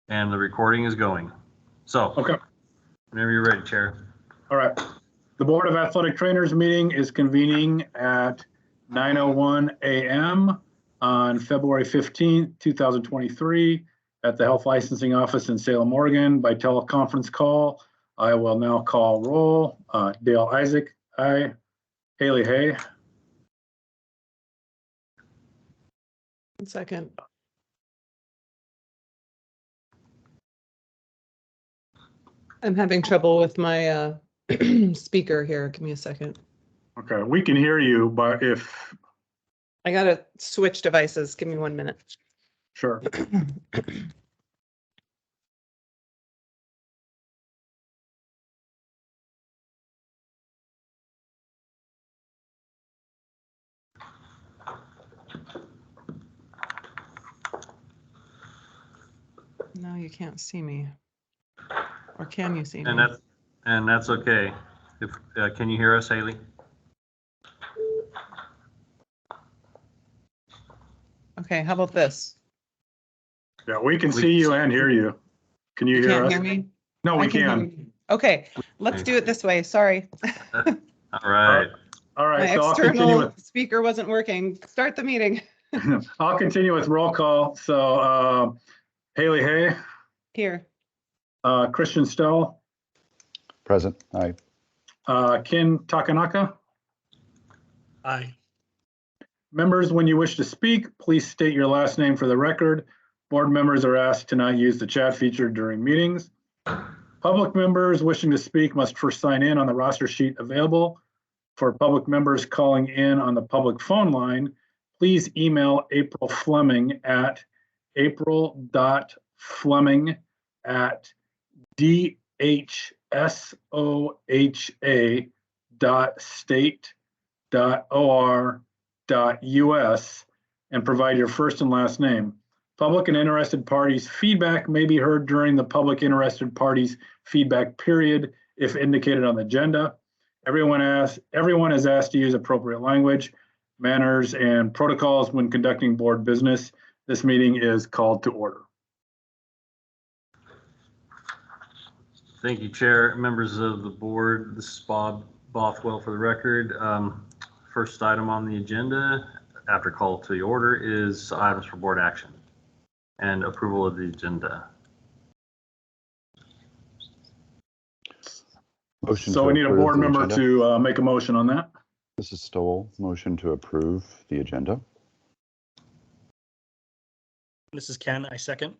And the recording is going. So, Okay. Whenever you're ready, Chair. All right. The Board of Athletic Trainers meeting is convening at 9:01 a.m. on February 15th, 2023 at the Health Licensing Office in Salem, Oregon by teleconference call. I will now call roll. Dale Isaac, aye. Haley Hay. 1 second. I'm having trouble with my speaker here. Give me a second. Okay, we can hear you, but if, I gotta switch devices. Give me 1 minute. sure. No, you can't see me. Or can you see me? And that's okay. If can you hear us, Haley? Okay, how about this? Yeah, we can see you and hear you. Can you hear Can't us? hear me? No, I we can hear can. you. Okay, let's do it this way. Sorry. All right. All right, My so I'll continue external speaker wasn't working. Start the meeting. with, I'll continue with roll call. So Haley Hay, Here. Christian Stoll, Present. Aye. Ken Takanaka. Aye. Members, when you wish to speak, please state your last name for the record. Board members are asked to not use the chat feature during meetings. Public members wishing to speak must first sign in on the roster sheet available. For public members calling in on the public phone line, please email April Fleming at april.fleming@dhsa.state.or.us and provide your first and last name. Public and interested parties' feedback may be heard during the public interested parties' feedback period if indicated on the agenda. Everyone is asked to use appropriate language, manners, and protocols when conducting board business. This meeting is called to order. Thank you, Chair. Members of the board, this is Bob Bothwell for the record. First item on the agenda after call to the order is items for board action and approval of the agenda. Motion So to we need a approve board the member agenda. to make a motion on that. This is Stoll. Motion to approve the agenda. This is Ken. I second.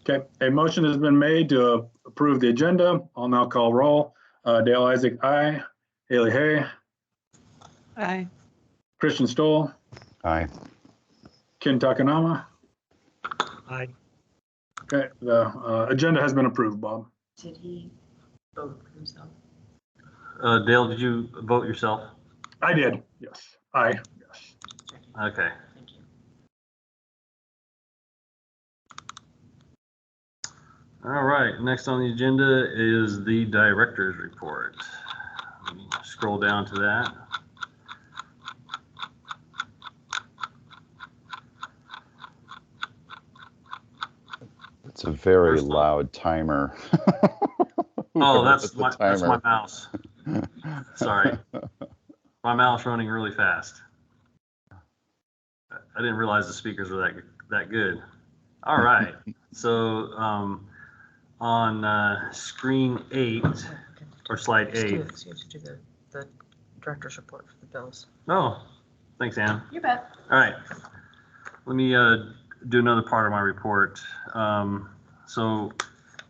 Okay, a motion has been made to approve the agenda. I'll now call roll. Dale Isaac, aye. Haley Hay, Aye. Christian Stoll, Aye. Ken Takanama. Aye. Okay, the agenda has been approved, Bob. Did he vote for himself? Dale, did you vote yourself? I did, yes. Aye, yes. Okay. Thank you. All right, next on the agenda is the director's report. Let me scroll down to that. It's a very First one. loud timer. Oh, Whoever that's put my, the that's my timer. mouse. Sorry. My mouse running really fast. I didn't realize the speakers were that good. All right. So on screen 8 or slide 8. You have to do the director's report for the bills. Oh, thanks, Ann. You bet. All right. Let me do another part of my report. So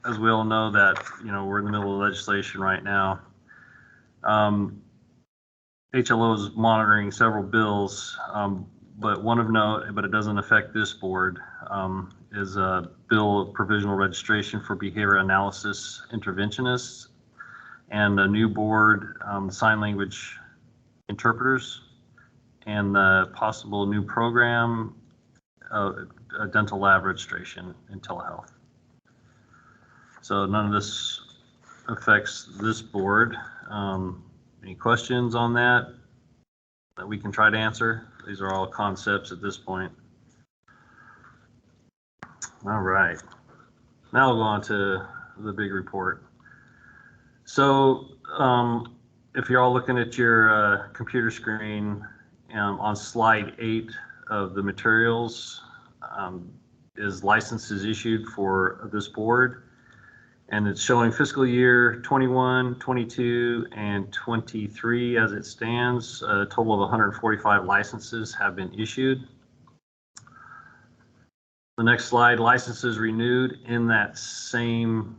as we all know that, we're in the middle of legislation right now. HLO is monitoring several bills, but one of note, but it doesn't affect this board, is a bill of provisional registration for behavior analysis interventionists and a new board, sign language interpreters, and the possible new program, a dental lab registration in telehealth. So none of this affects this board. Any questions on that we can try to answer? These are all concepts at this point. All right. Now we'll go on to the big report. So if you're all looking at your computer screen, on slide 8 of the materials is licenses issued for this board. And it's showing fiscal year 21, 22, and 23 as it stands. A total of 145 licenses have been issued. The next slide, licenses renewed in that same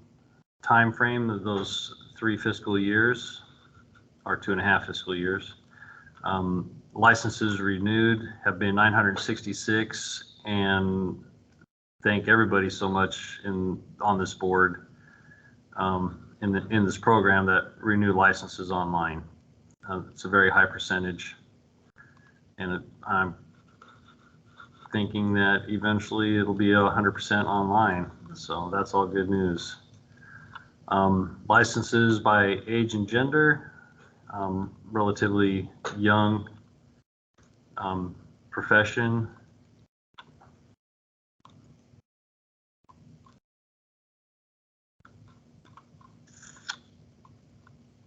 time frame of those 3 fiscal years, or 2.5 fiscal years. Licenses renewed have been 966, and thank everybody so much on this board in this program that renew licenses online. It's a very high percentage, and I'm thinking that eventually it'll be 100% online. So that's all good news. Licenses by age and gender, relatively young profession.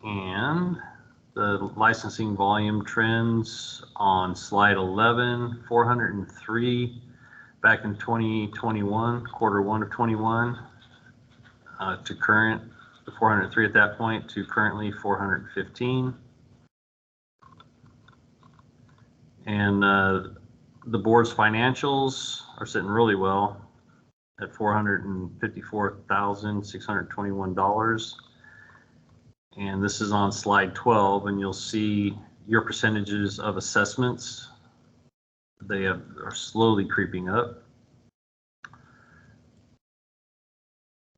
And the licensing volume trends on slide 11, 403 back in 2021, quarter 1 of 21, to current, 403 at that point to currently 415. And the board's financials are sitting really well at $454,621. And this is on slide 12, and you'll see your percentages of assessments. They are slowly creeping up.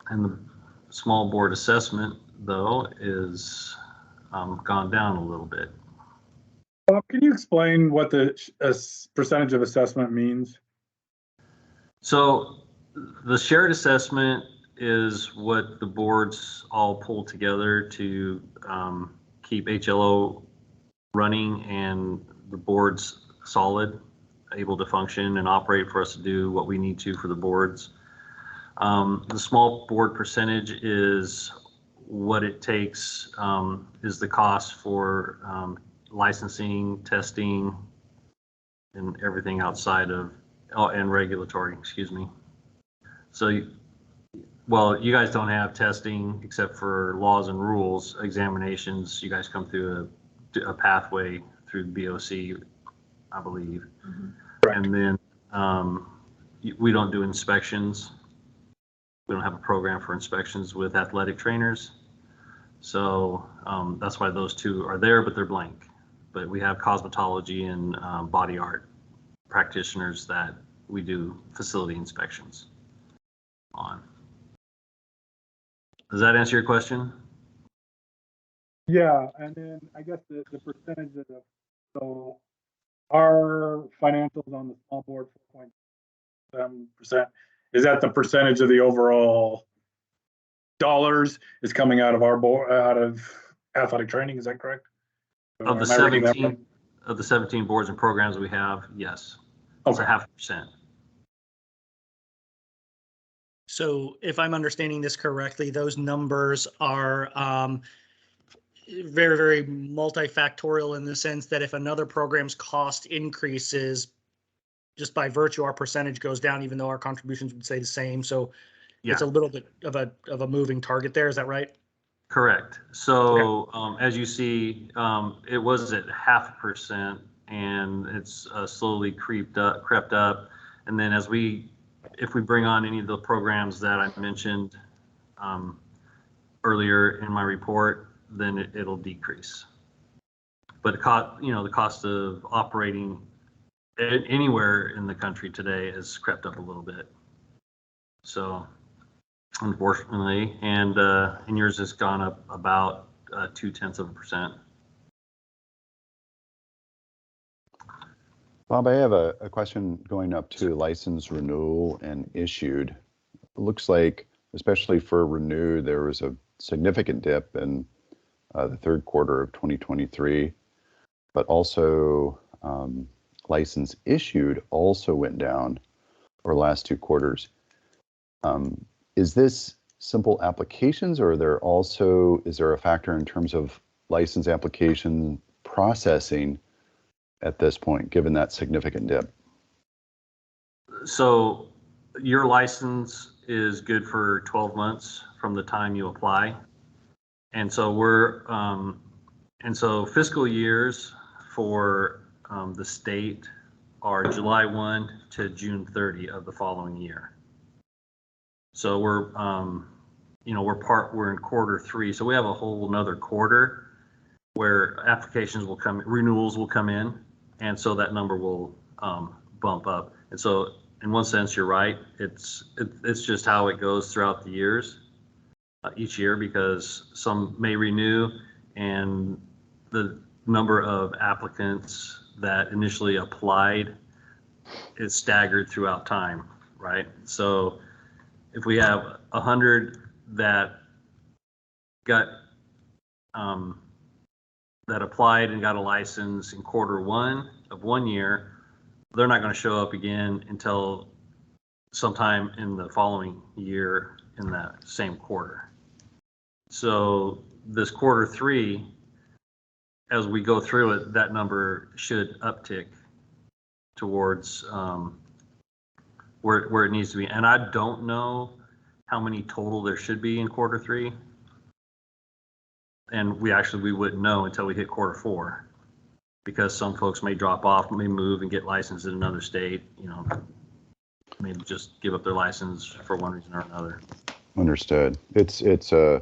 And the small board assessment, though, is gone down a little bit. Can you explain what the percentage of assessment means? So the shared assessment is what the boards all pull together to keep HLO running and the boards solid, able to function and operate for us to do what we need to for the boards. The small board percentage is what it takes, is the cost for licensing, testing, and everything outside of, and regulatory, excuse me. So, well, you guys don't have testing except for laws and rules, examinations. You guys come through a pathway through BOC, I believe. Right. And then we don't do inspections. We don't have a program for inspections with athletic trainers. So that's why those two are there, but they're blank. But we have cosmetology and body art practitioners that we do facility inspections on. Does that answer your question? Yeah, and then I guess the percentage of so our financials on the small board, 4.7%, is that the percentage of the overall dollars is coming out of our board, out of athletic training? Is that correct? Of the 17 boards and programs we have, yes. It's Okay. 0.5%. So if I'm understanding this correctly, those numbers are very, very multifactorial in the sense that if another program's cost increases, just by virtue, our percentage goes down, even though our contributions would stay the same. So Yeah. it's a little bit of a moving target there. Is that right? Correct. So as you see, it was at 0.5%, and it's slowly crept up. And then if we bring on any of the programs that I mentioned earlier in my report, then it'll decrease. But the cost of operating anywhere in the country today has crept up a little bit. So unfortunately, and yours has gone up about 0.2%. Bob, I have a question going up to license renewal and issued. It looks like, especially for renew, there was a significant dip in the third quarter of 2023, but also license issued also went down for the last 2 quarters. is this simple applications, or is there a factor in terms of license application processing at this point, given that significant dip? So your license is good for 12 months from the time you apply. And so fiscal years for the state are July 1 to June 30 of the following year. So we're in quarter 3. So we have a whole another quarter where applications will come, renewals will come in. And so that number will bump up. And so in one sense, you're right. It's just how it goes throughout the years, each year, because some may renew and the number of applicants that initially applied is staggered throughout time, right? So if we have 100 that got that applied and got a license in quarter 1 of 1 year, they're not going to show up again until sometime in the following year in that same quarter. So this quarter 3, as we go through it, that number should uptick towards where it needs to be. And I don't know how many total there should be in quarter 3. And we wouldn't know until we hit quarter 4, because some folks may drop off, may move and get licensed in another state, maybe just give up their license for one reason or another. Understood. It's a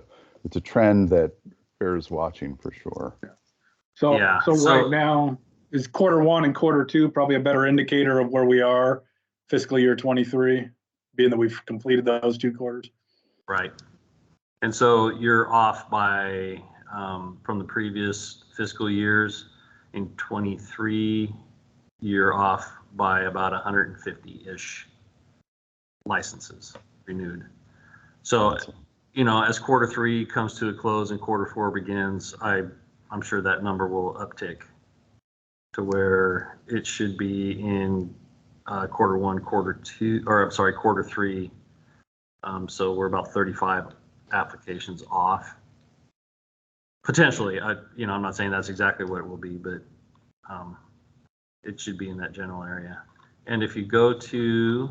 trend that bears watching for sure. So, Yeah, so right now, is quarter 1 and quarter 2 probably a better indicator of where we are fiscal year 23, being that we've completed those 2 quarters? Right. And so you're off by, from the previous fiscal years. In 23, you're off by about 150-ish licenses renewed. So, as quarter 3 comes to a close and quarter 4 begins, I'm sure that number will uptick to where it should be in quarter 1, quarter 2, or I'm sorry, quarter 3. So we're about 35 applications off. Potentially, I'm not saying that's exactly what it will be, but it should be in that general area. And if you go to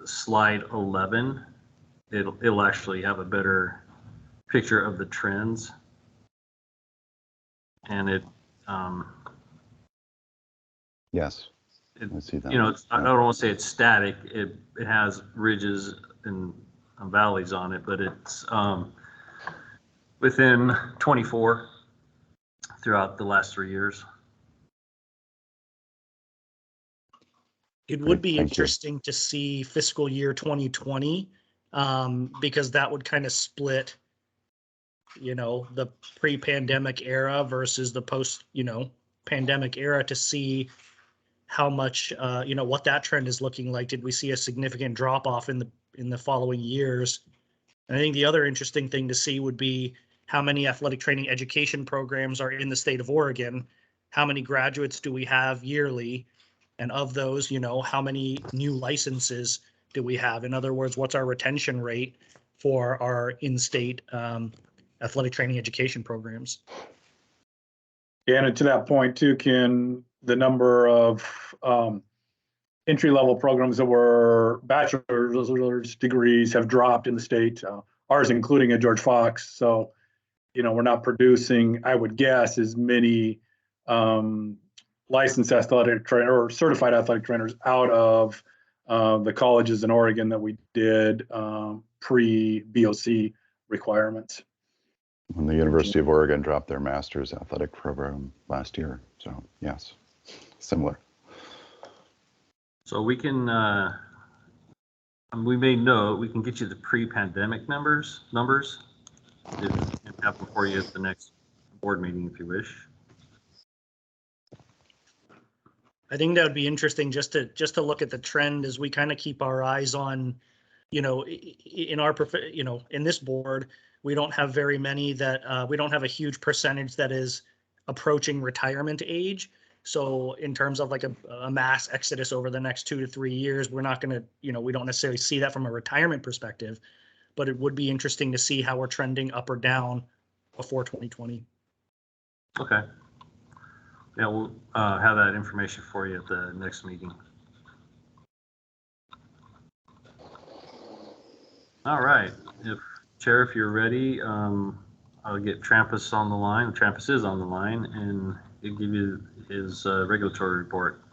slide 11, it'll actually have a better picture of the trends. And yes, I see that. I don't want to say it's static. It has ridges and valleys on it, but it's within 24 throughout the last 3 years. It would be Thank you. interesting to see fiscal year 2020, because that would kind of split, the pre-pandemic era versus the post, pandemic era, to see how much, what that trend is looking like. Did we see a significant drop off in the following years? And I think the other interesting thing to see would be how many athletic training education programs are in the state of Oregon. How many graduates do we have yearly? And of those, how many new licenses do we have? In other words, what's our retention rate for our in-state athletic training education programs? Yeah, and to that point too, Ken, the number of entry-level programs that were bachelor's degrees have dropped in the state, ours including at George Fox. So, we're not producing, I would guess, as many licensed athletic trainer or certified athletic trainers out of the colleges in Oregon that we did pre-BOC requirements. When the University of Oregon dropped their master's athletic program last year. So yes, similar. So we can, we may know, we can get you the pre-pandemic numbers, and have them for you at the next board meeting if you wish. I think that would be interesting just to look at the trend as we kind of keep our eyes on, in our, in this board, we don't have very many that, we don't have a huge percentage that is approaching retirement age. So in terms of like a mass exodus over the next 2 to 3 years, we're not going to, we don't necessarily see that from a retirement perspective, but it would be interesting to see how we're trending up or down before 2020. Okay. Yeah, we'll have that information for you at the next meeting. All right. Chair, if you're ready, I'll get Trampus on the line. Trampus is on the line, and he'll give you his regulatory report.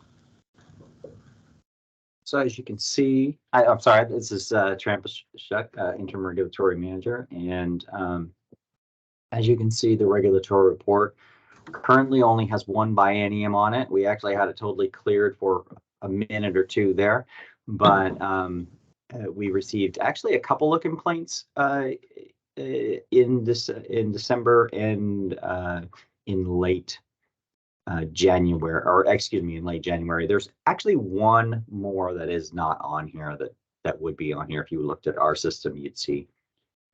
So as you can see, I'm sorry, this is Trampus Shuck, Interim Regulatory Manager. And as you can see, the regulatory report currently only has one biennium on it. We actually had it totally cleared for a minute or two there, but we received actually a couple of complaints in December and in late January, or excuse me, in late January. There's actually one more that is not on here that would be on here. If you looked at our system, you'd see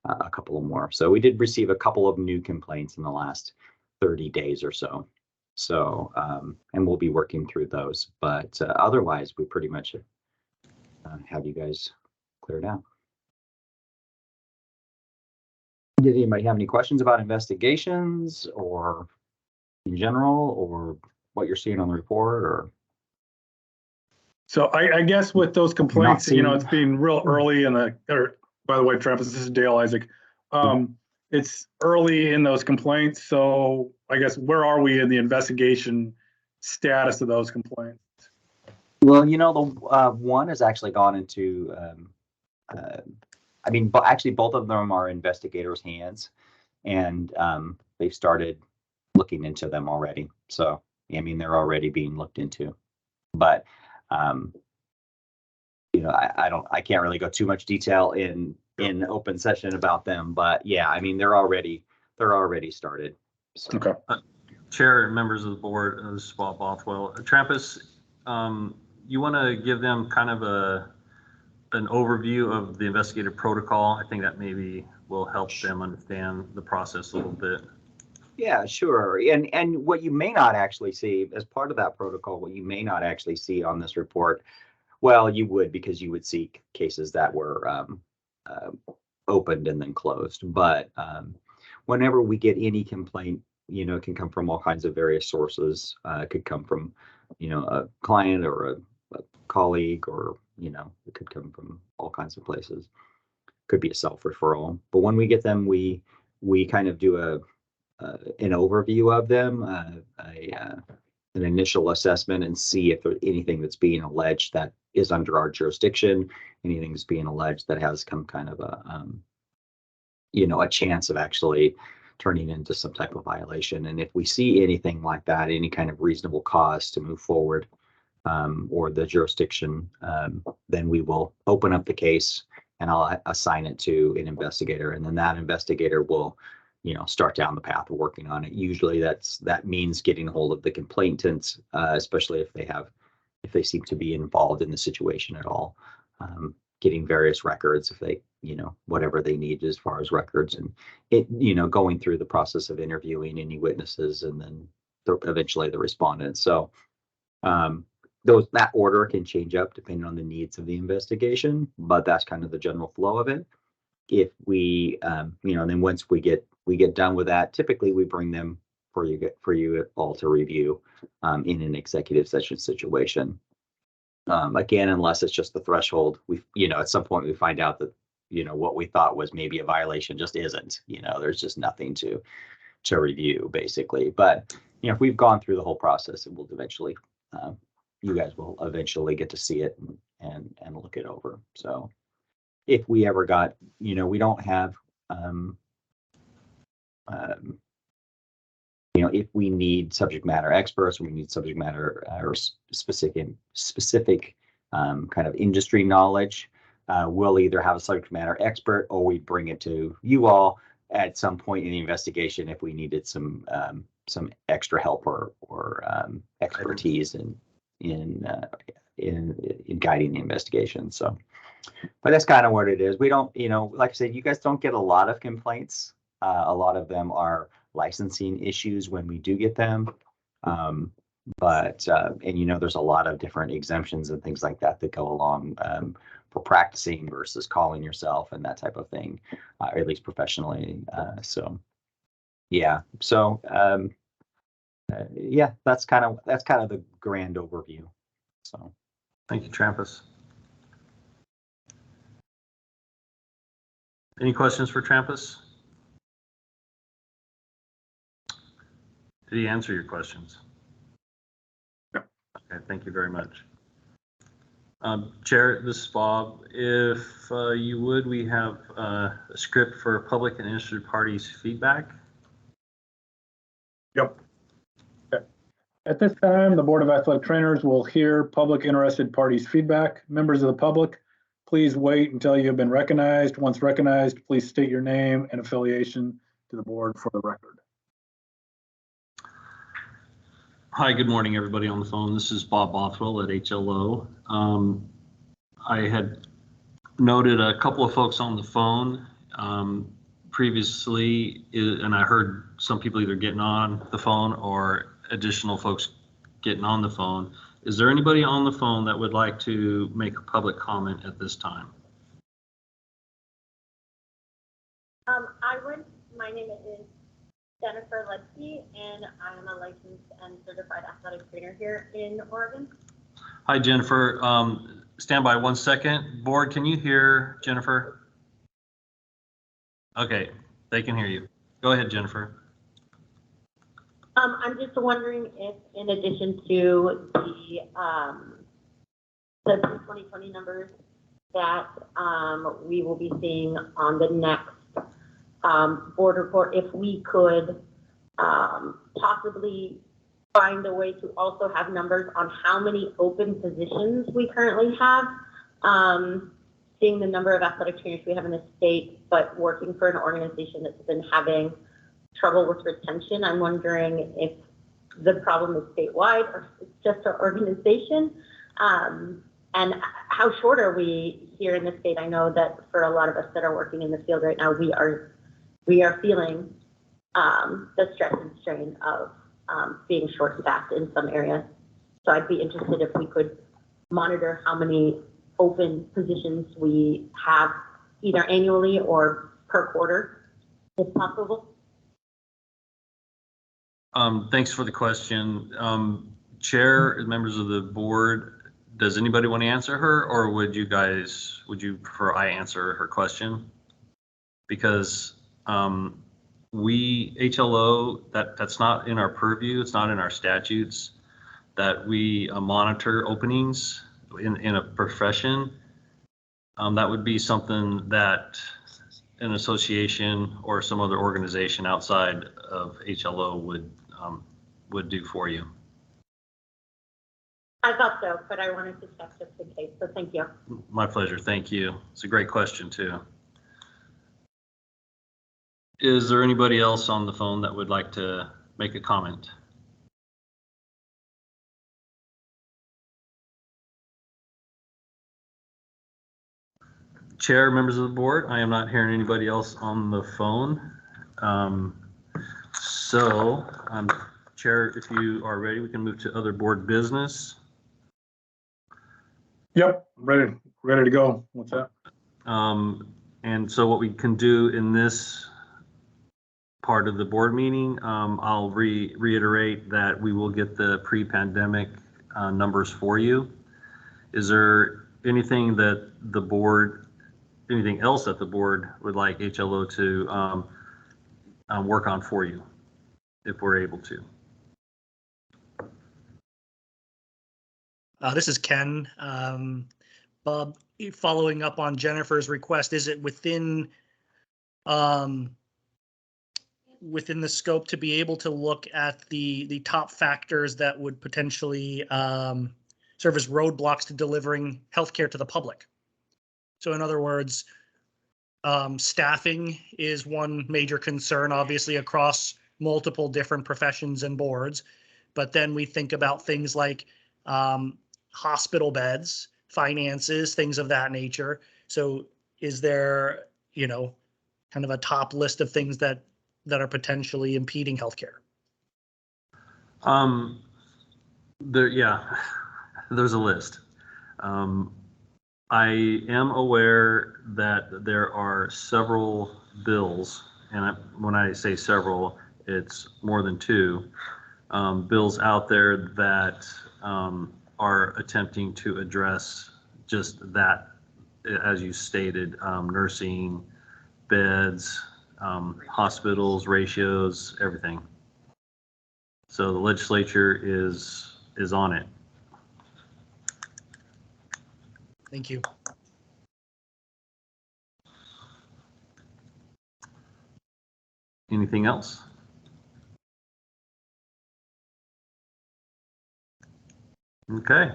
a couple of more. So we did receive a couple of new complaints in the last 30 days or so. So, and we'll be working through those, but otherwise we pretty much have you guys cleared out. Did anybody have any questions about investigations or in general, or what you're seeing on the report? Or So I guess with those complaints, seeing- it's being real early in the, or by the way, Travis, this is Dale Isaac. It's early in those complaints. So I guess where are we in the investigation status of those complaints? well, the one has actually gone into, actually both of them are investigators' hands, and they've started looking into them already. So, they're already being looked into, but, I can't really go too much detail in open session about them, but yeah, they're already started. So. Okay. Chair and members of the board, this is Bob Bothwell. Trampus, you want to give them kind of an overview of the investigative protocol? I think that maybe will help them understand the process a little bit. Yeah, sure. And what you may not actually see as part of that protocol, what you may not actually see on this report, well, you would, because you would see cases that were opened and then closed. But whenever we get any complaint, it can come from all kinds of various sources. It could come from, a client or a colleague, or, it could come from all kinds of places. Could be a self-referral. But when we get them, we kind of do an overview of them, an initial assessment, and see if there's anything that's being alleged that is under our jurisdiction, anything that's being alleged that has some kind of a chance of actually turning into some type of violation. And if we see anything like that, any kind of reasonable cause to move forward, or the jurisdiction, then we will open up the case and I'll assign it to an investigator, and then that investigator will start down the path of working on it. Usually that means getting a hold of the complainants, especially if they seem to be involved in the situation at all, getting various records if they, whatever they need as far as records, and going through the process of interviewing any witnesses, and then eventually the respondents. So that order can change up depending on the needs of the investigation, but that's kind of the general flow of it. If we, then once we get done with that, typically we bring them for you all to review in an executive session situation. Again, unless it's just the threshold, at some point we find out that, what we thought was maybe a violation just isn't. There's just nothing to review, basically. But if we've gone through the whole process, it will eventually, you guys will eventually get to see it and look it over. So if we ever got, we don't have, if we need subject matter experts, we need subject matter or specific kind of industry knowledge, we'll either have a subject matter expert, or we bring it to you all at some point in the investigation if we needed some extra help or expertise in guiding the investigation. So, but that's kind of what it is. We don't, like I said, you guys don't get a lot of complaints. A lot of them are licensing issues when we do get them. But and you know, there's a lot of different exemptions and things like that that go along for practicing versus calling yourself and that type of thing, or at least professionally. So yeah, so yeah, that's kind of the grand overview. So Thank you, Trampus. Any questions for Trampus? Did he answer your questions? No. Okay, thank you very much. Chair, this is Bob. If you would, we have a script for public and interested parties feedback. Yep. Okay. At this time, the Board of Athletic Trainers will hear public interested parties' feedback. Members of the public, please wait until you have been recognized. Once recognized, please state your name and affiliation to the board for the record. Hi, good morning, everybody on the phone. This is Bob Bothwell at HLO. I had noted a couple of folks on the phone previously, and I heard some people either getting on the phone or additional folks getting on the phone. Is there anybody on the phone that would like to make a public comment at this time? My name is Jennifer Lepke, and I am a licensed and certified athletic trainer here in Oregon. Hi, Jennifer. Stand by 1 second. Board, can you hear Jennifer? Okay, they can hear you. Go ahead, Jennifer. I'm just wondering if, in addition to the 2020 numbers that we will be seeing on the next board report, if we could possibly find a way to also have numbers on how many open positions we currently have, seeing the number of athletic trainers we have in the state, but working for an organization that's been having trouble with retention. I'm wondering if the problem is statewide or it's just our organization, and how short are we here in the state? I know that for a lot of us that are working in the field right now, we are feeling the stress and strain of being short-staffed in some areas. So I'd be interested if we could monitor how many open positions we have either annually or per quarter, if possible. Thanks for the question. Chair, members of the board, does anybody want to answer her, or would you prefer I answer her question? Because HLO, that's not in our purview, it's not in our statutes that we monitor openings in a profession. That would be something that an association or some other organization outside of HLO would do for you. I thought so, but I wanted to check just in case, so thank you. My pleasure, thank you. It's a great question too. Is there anybody else on the phone that would like to make a comment? Chair, members of the board, I am not hearing anybody else on the phone. Chair, if you are ready, we can move to other board business. Yep, ready to go. What's that? And so what we can do in this part of the board meeting, I'll reiterate that we will get the pre-pandemic numbers for you. Is there anything that the board, anything else that the board would like HLO to work on for you, if we're able to? This is Ken. Bob, following up on Jennifer's request, is it within the scope to be able to look at the top factors that would potentially serve as roadblocks to delivering healthcare to the public? So in other words, staffing is one major concern, obviously, across multiple different professions and boards. But then we think about things like hospital beds, finances, things of that nature. So is there, kind of a top list of things that are potentially impeding healthcare? Yeah, there's a list. I am aware that there are several bills, and when I say several, it's more than two bills out there that are attempting to address just that, as you stated, nursing, beds, hospitals, ratios, everything. So the legislature is on it. Thank you. Anything else? Okay.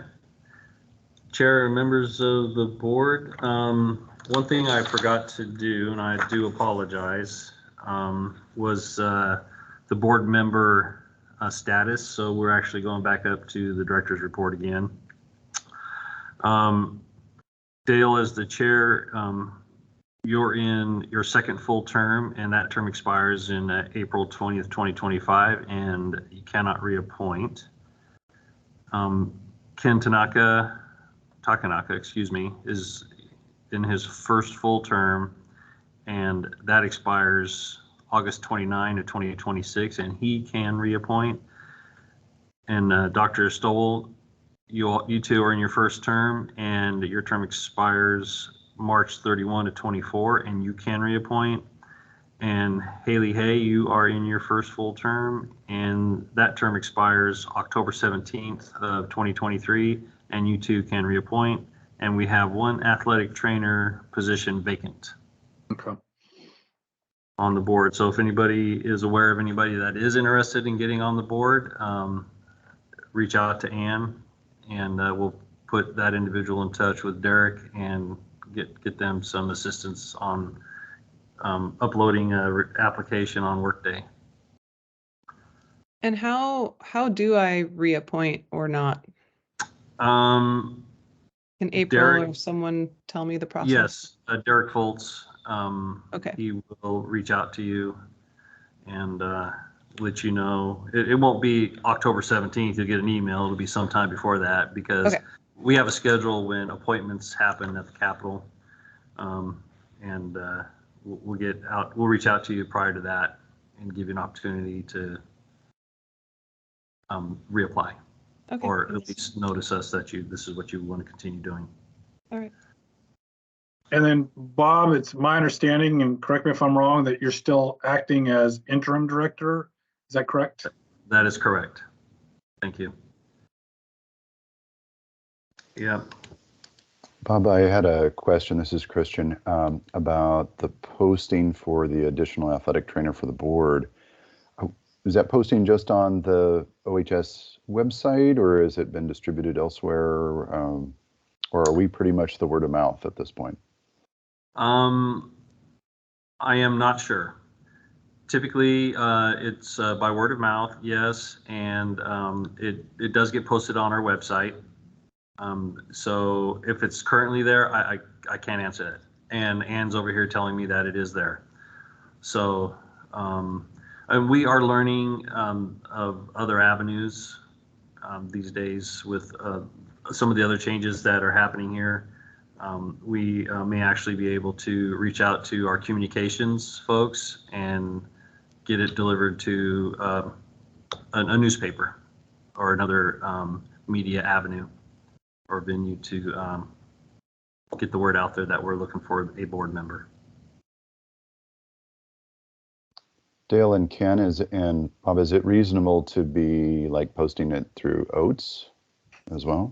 Chair and members of the board, one thing I forgot to do, and I do apologize, was the board member status. So we're actually going back up to the director's report again. Dale, as the chair, you're in your second full term, and that term expires in April 20th, 2025, and you cannot reappoint. Ken Takanaka, excuse me, is in his first full term, and that expires August 29 of 2026, and he can reappoint. And Dr. Stowell, you two are in your first term, and your term expires March 31 of 24, and you can reappoint. And Haley Hay, you are in your first full term, and that term expires October 17th of 2023, and you too can reappoint. And we have one athletic trainer position vacant on the board. So if anybody is aware of anybody that is interested in getting on the board, reach out to Ann, and we'll put that individual in touch with Derek and get them some assistance on uploading an application on Workday. And how do I reappoint or not? Can April Derek, or someone tell me the process? Yes, Derek Foltz. Okay. He will reach out to you and let you know. It won't be October 17th. You'll get an email. It'll be sometime before that, because we have a schedule when appointments happen at the Capitol, and we'll get out. We'll reach out to you prior to that and give you an opportunity to reapply, or at least notice us that this is what you want to continue doing. All right. And then Bob, it's my understanding, and correct me if I'm wrong, that you're still acting as interim director. Is that correct? That is correct. Thank you. Yeah. Bob, I had a question. This is Christian, about the posting for the additional athletic trainer for the board. Is that posting just on the OHS website, or has it been distributed elsewhere? Or are we pretty much the word of mouth at this point? I am not sure. Typically, it's by word of mouth, yes, and it does get posted on our website. So if it's currently there, I can't answer it. And Ann's over here telling me that it is there. So, and we are learning of other avenues these days with some of the other changes that are happening here. We may actually be able to reach out to our communications folks and get it delivered to a newspaper or another media avenue or venue to get the word out there that we're looking for a board member. Dale and Ken, and Bob, is it reasonable to be like posting it through Oates as well?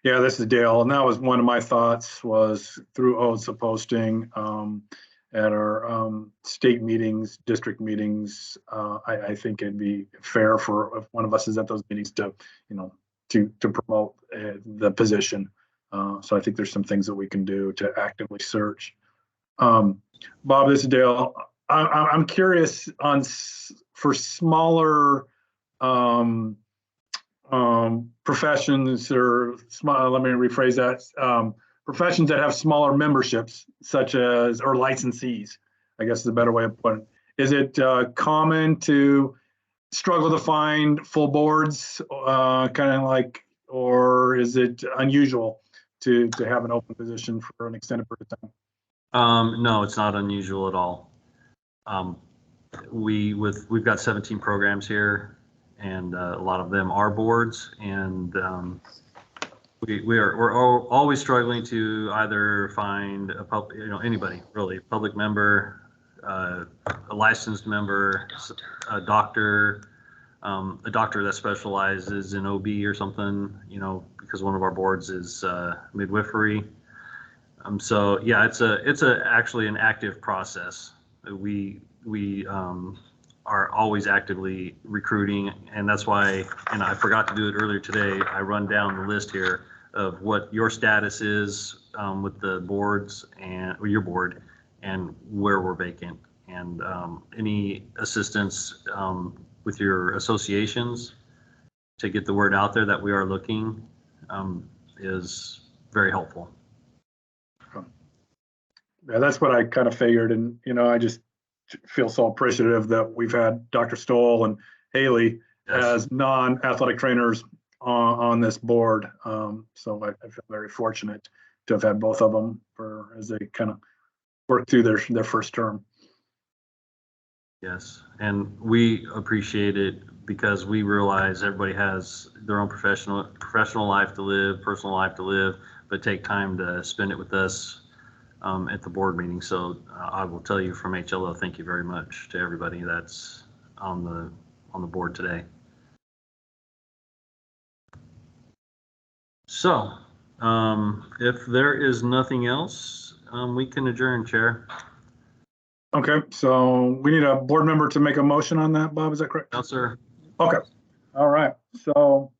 Yeah, this is Dale, and that was one of my thoughts, was through Oates, a posting at our state meetings, district meetings. I think it'd be fair for if one of us is at those meetings to, to promote the position. So I think there's some things that we can do to actively search. Bob, this is Dale. I'm curious for smaller professions, or let me rephrase that, professions that have smaller memberships, such as, or licensees, I guess is a better way of putting it. Is it common to struggle to find full boards, kind of like, or is it unusual to have an open position for an extended period of time? No, it's not unusual at all. We've got 17 programs here, and a lot of them are boards, and we're always struggling to either find anybody really, public member, a licensed member, a doctor that specializes in OB or something, because one of our boards is midwifery. So yeah, it's actually an active process. We are always actively recruiting, and that's why, and I forgot to do it earlier today, I run down the list here of what your status is with the boards or your board, and where we're vacant, and any assistance with your associations to get the word out there that we are looking is very helpful. Yeah, that's what I kind of figured. And, I just feel so appreciative that we've had Dr. Stoll and Haley as non-athletic trainers on this board. So I feel very fortunate to have had both of them as they kind of work through their first term. Yes, and we appreciate it because we realize everybody has their own professional life to live, personal life to live, but take time to spend it with us at the board meeting. So I will tell you from HLO, thank you very much to everybody that's on the board today. So if there is nothing else, we can adjourn, Chair. Okay, so we need a board member to make a motion on that, Bob, is that correct? No, sir. Okay, all right. So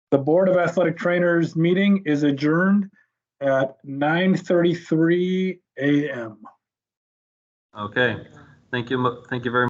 the Board of Athletic Trainers meeting is adjourned at 9:33 a.m. Okay, thank you very much.